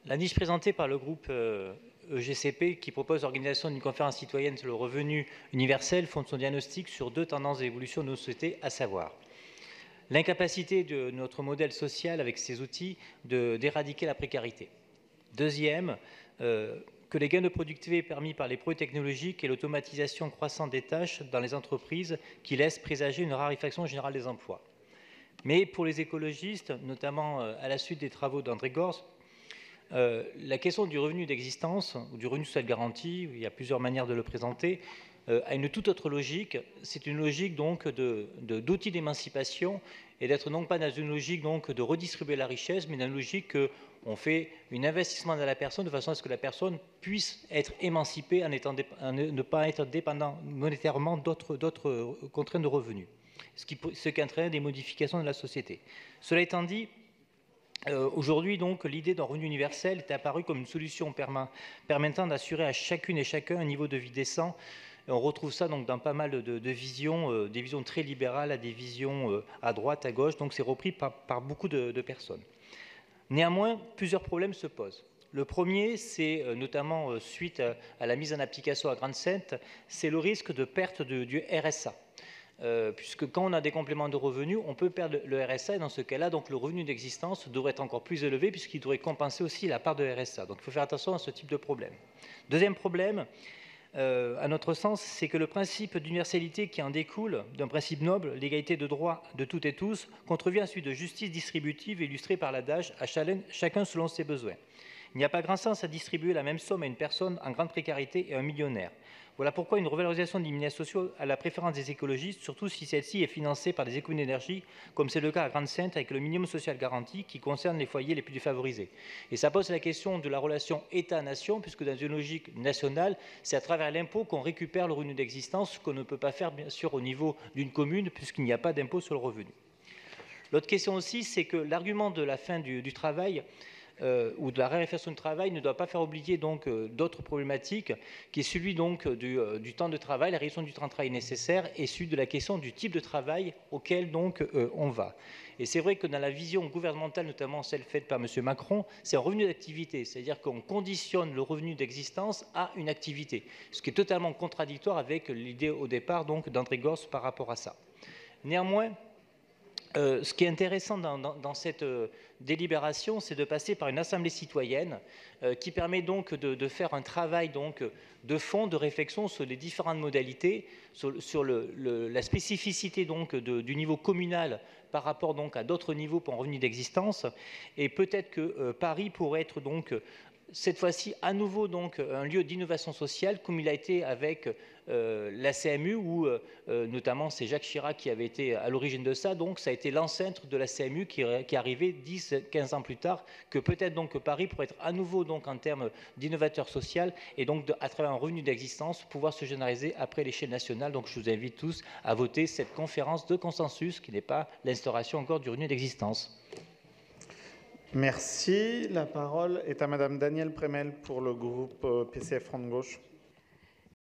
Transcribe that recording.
La niche présentée par le groupe EGCP, qui propose l'organisation d'une conférence citoyenne sur le revenu universel, fonde son diagnostic sur deux tendances d'évolution de nos sociétés, à savoir l'incapacité de notre modèle social, avec ses outils, d'éradiquer la précarité. Deuxième, que les gains de productivité permis par les progrès technologiques et l'automatisation croissante des tâches dans les entreprises qui laissent présager une raréfaction générale des emplois. Mais pour les écologistes, notamment à la suite des travaux d'André Gorz, la question du revenu d'existence, ou du revenu social garanti, il y a plusieurs manières de le présenter, a une toute autre logique. C'est une logique donc d'outils d'émancipation et d'être non pas dans une logique donc de redistribuer la richesse, mais dans une logique qu'on fait un investissement dans la personne de façon à ce que la personne puisse être émancipée en ne pas être dépendant monétairement d'autres contraintes de revenus, ce qui entraîne des modifications de la société. Cela étant dit, aujourd'hui, donc, l'idée d'un revenu universel est apparue comme une solution permettant d'assurer à chacune et chacun un niveau de vie décent. Et on retrouve ça donc dans pas mal de visions, des visions très libérales à des visions à droite, à gauche. Donc c'est repris par beaucoup de personnes. Néanmoins, plusieurs problèmes se posent. Le premier, c'est notamment suite à la mise en application à grande sainte, c'est le risque de perte du RSA. Puisque quand on a des compléments de revenus, on peut perdre le RSA, et dans ce cas-là, donc, le revenu d'existence devrait être encore plus élevé, puisqu'il devrait compenser aussi la part de RSA. Donc il faut faire attention à ce type de problème. Deuxième problème, à notre sens, c'est que le principe d'universalité qui en découle, d'un principe noble, l'égalité de droit de toutes et tous, contrevient à celui de justice distributive illustré par l'adage « à chacun selon ses besoins ». Il n'y a pas grand sens à distribuer la même somme à une personne en grande précarité et à un millionnaire. Voilà pourquoi une revalorisation des minima sociaux a la préférence des écologistes, surtout si celle-ci est financée par des économies d'énergie, comme c'est le cas à Grande-Synthe avec le minimum social garanti qui concerne les foyers les plus défavorisés. Et ça pose la question de la relation État-nation, puisque dans une logique nationale, c'est à travers l'impôt qu'on récupère le revenu d'existence, ce qu'on ne peut pas faire bien sûr au niveau d'une commune, puisqu'il n'y a pas d'impôt sur le revenu. L'autre question aussi, c'est que l'argument de la fin du travail ou de la raréfaction du travail ne doit pas faire oublier donc d'autres problématiques, qui est celui donc du temps de travail, la réduction du temps de travail nécessaire, et celui de la question du type de travail auquel donc on va. Et c'est vrai que dans la vision gouvernementale, notamment celle faite par M. Macron, c'est un revenu d'activité, c'est-à-dire qu'on conditionne le revenu d'existence à une activité, ce qui est totalement contradictoire avec l'idée au départ donc d'André Gorz par rapport à ça. Néanmoins, ce qui est intéressant dans cette délibération, c'est de passer par une assemblée citoyenne qui permet donc de faire un travail donc, de fond, de réflexion sur les différentes modalités, sur la spécificité donc, du niveau communal par rapport donc, à d'autres niveaux pour un revenu d'existence. Et peut-être que Paris pourrait être donc cette fois-ci à nouveau donc un lieu d'innovation sociale, comme il a été avec la CMU, où notamment c'est Jacques Chirac qui avait été à l'origine de ça, donc ça a été l'ancêtre de la CMU qui est arrivé 10-15 ans plus tard, que peut-être donc que Paris pourrait être à nouveau donc en termes d'innovateur social, et donc à travers un revenu d'existence, pouvoir se généraliser après l'échelle nationale. Donc je vous invite tous à voter cette conférence de consensus, qui n'est pas l'instauration encore du revenu d'existence. Merci. La parole est à Madame Danielle Prémel pour le groupe PCF Front de Gauche.